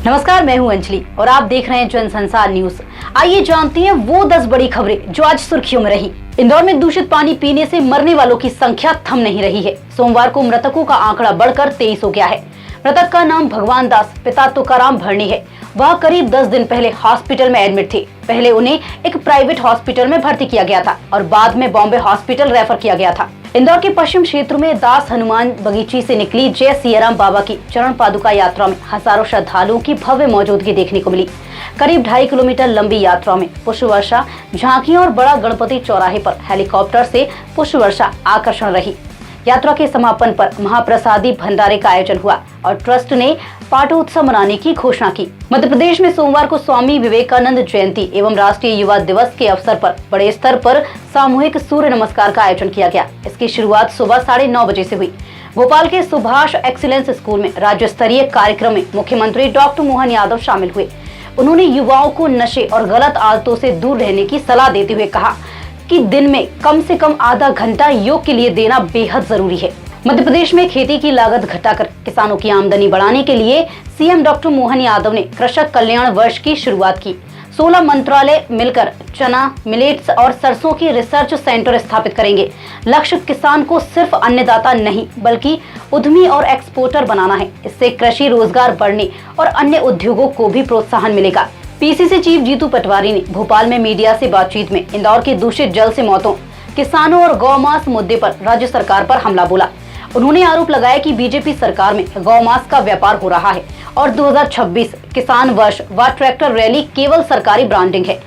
नमस्कार, मैं हूं अंजलि और आप देख रहे हैं जनसंसार न्यूज। आइए जानते हैं वो 10 बड़ी खबरें जो आज सुर्खियों में रही। इंदौर में दूषित पानी पीने से मरने वालों की संख्या थम नहीं रही है। सोमवार को मृतकों का आंकड़ा बढ़कर 23 हो गया है। मृतक का नाम भगवान दास पिता तुकाराम भरणी है। वह करीब 10 दिन पहले हॉस्पिटल में एडमिट थे। पहले उन्हें एक प्राइवेट हॉस्पिटल में भर्ती किया गया था और बाद में बॉम्बे हॉस्पिटल रेफर किया गया था। इंदौर के पश्चिम क्षेत्र में दास हनुमान बगीची से निकली जय सियाराम बाबा की चरण पादुका यात्रा में हजारों श्रद्धालुओं की भव्य मौजूदगी देखने को मिली। करीब 2.5 किलोमीटर लंबी यात्रा में पुष्प वर्षा, झांकियों और बड़ा गणपति चौराहे पर हेलीकॉप्टर से पुष्प वर्षा आकर्षण रही। यात्रा के समापन पर महाप्रसादी भंडारे का आयोजन हुआ और ट्रस्ट ने पाठोत्सव मनाने की घोषणा की। मध्य प्रदेश में सोमवार को स्वामी विवेकानंद जयंती एवं राष्ट्रीय युवा दिवस के अवसर पर बड़े स्तर पर सामूहिक सूर्य नमस्कार का आयोजन किया गया। इसकी शुरुआत सुबह 9:30 बजे से हुई। भोपाल के सुभाष एक्सीलेंस स्कूल में राज्य स्तरीय कार्यक्रम में मुख्यमंत्री डॉक्टर मोहन यादव शामिल हुए। उन्होंने युवाओं को नशे और गलत आदतों से दूर रहने की सलाह देते हुए कहा कि दिन में कम से कम आधा घंटा योग के लिए देना बेहद जरूरी है। मध्य प्रदेश में खेती की लागत घटाकर किसानों की आमदनी बढ़ाने के लिए सीएम डॉक्टर मोहन यादव ने कृषक कल्याण वर्ष की शुरुआत की। 16 मंत्रालय मिलकर चना, मिलेट्स और सरसों की रिसर्च सेंटर स्थापित करेंगे। लक्ष्य किसान को सिर्फ अन्नदाता नहीं बल्कि उद्यमी और एक्सपोर्टर बनाना है। इससे कृषि रोजगार बढ़ने और अन्य उद्योगों को भी प्रोत्साहन मिलेगा। पीसीसी चीफ जीतू पटवारी ने भोपाल में मीडिया से बातचीत में इंदौर के दूषित जल से मौतों, किसानों और गौमांस मुद्दे पर राज्य सरकार पर हमला बोला। उन्होंने आरोप लगाया कि बीजेपी सरकार में गौमांस का व्यापार हो रहा है और 2026 किसान वर्ष व ट्रैक्टर रैली केवल सरकारी ब्रांडिंग है।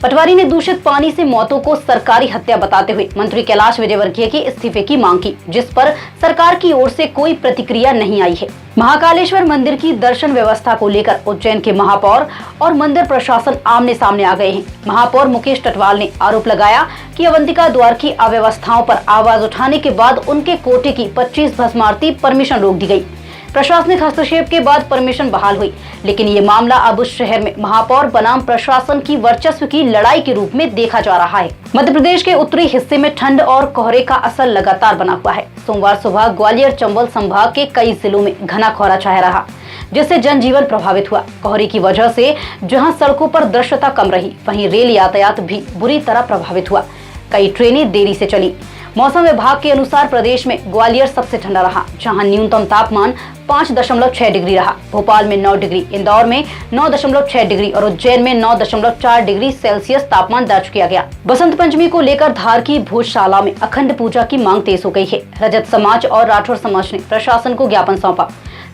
पटवारी ने दूषित पानी से मौतों को सरकारी हत्या बताते हुए मंत्री कैलाश विजयवर्गीय के इस्तीफे की मांग की, जिस पर सरकार की ओर से कोई प्रतिक्रिया नहीं आई है। महाकालेश्वर मंदिर की दर्शन व्यवस्था को लेकर उज्जैन के महापौर और मंदिर प्रशासन आमने सामने आ गए हैं। महापौर मुकेश टटवाल ने आरोप लगाया कि अवंतिका द्वार की अव्यवस्थाओं पर आवाज उठाने के बाद उनके कोटे की 25 भस्मारती परमिशन रोक दी गई। प्रशासनिक हस्तक्षेप के बाद परमिशन बहाल हुई, लेकिन ये मामला अब उस शहर में महापौर बनाम प्रशासन की वर्चस्व की लड़ाई के रूप में देखा जा रहा है। मध्य प्रदेश के उत्तरी हिस्से में ठंड और कोहरे का असर लगातार बना हुआ है। सोमवार सुबह ग्वालियर चंबल संभाग के कई जिलों में घना कोहरा छाया रहा, जिससे जनजीवन प्रभावित हुआ। कोहरे की वजह से जहां सड़कों पर दृश्यता कम रही, वहीं रेल यातायात भी बुरी तरह प्रभावित हुआ। कई ट्रेनें देरी से चली। मौसम विभाग के अनुसार प्रदेश में ग्वालियर सबसे ठंडा रहा, जहां न्यूनतम तापमान 5.6 डिग्री रहा। भोपाल में 9 डिग्री, इंदौर में 9.6 डिग्री और उज्जैन में 9.4 डिग्री सेल्सियस तापमान दर्ज किया गया। बसंत पंचमी को लेकर धार की भोजशाला में अखंड पूजा की मांग तेज हो गई है। रजत समाज और राठौर समाज ने प्रशासन को ज्ञापन सौंपा।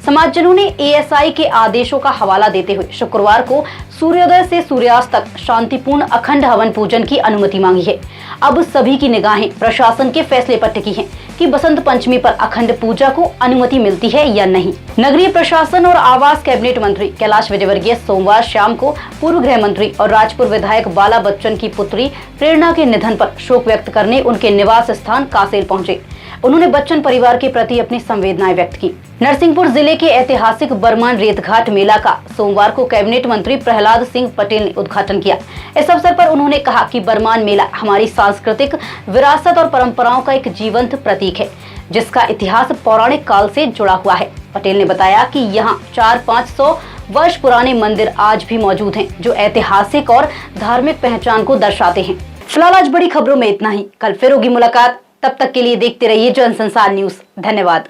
समाजजनों ने एएसआई के आदेशों का हवाला देते हुए शुक्रवार को सूर्योदय से सूर्यास्त तक शांतिपूर्ण अखंड हवन पूजन की अनुमति मांगी है। अब सभी की निगाहें प्रशासन के फैसले पर टिकी हैं कि बसंत पंचमी पर अखंड पूजा को अनुमति मिलती है या नहीं। नगरीय प्रशासन और आवास कैबिनेट मंत्री कैलाश विजयवर्गीय सोमवार शाम को पूर्व गृह मंत्री और राजपुर विधायक बाला बच्चन की पुत्री प्रेरणा के निधन पर शोक व्यक्त करने उनके निवास स्थान कासेल पहुंचे। उन्होंने बच्चन परिवार के प्रति अपनी संवेदनाएं व्यक्त की। नरसिंहपुर जिले के ऐतिहासिक बरमान रेतघाट मेला का सोमवार को कैबिनेट मंत्री प्रहलाद सिंह पटेल ने उद्घाटन किया। इस अवसर पर उन्होंने कहा कि बरमान मेला हमारी सांस्कृतिक विरासत और परंपराओं का एक जीवंत प्रतीक है, जिसका इतिहास पौराणिक काल से जुड़ा हुआ है। पटेल ने बताया कि यहाँ 400-500 वर्ष पुराने मंदिर आज भी मौजूद हैं, जो ऐतिहासिक और धार्मिक पहचान को दर्शाते हैं। फिलहाल आज बड़ी खबरों में इतना ही। कल फिर होगी मुलाकात, तब तक के लिए देखते रहिए जनसंसार न्यूज। धन्यवाद।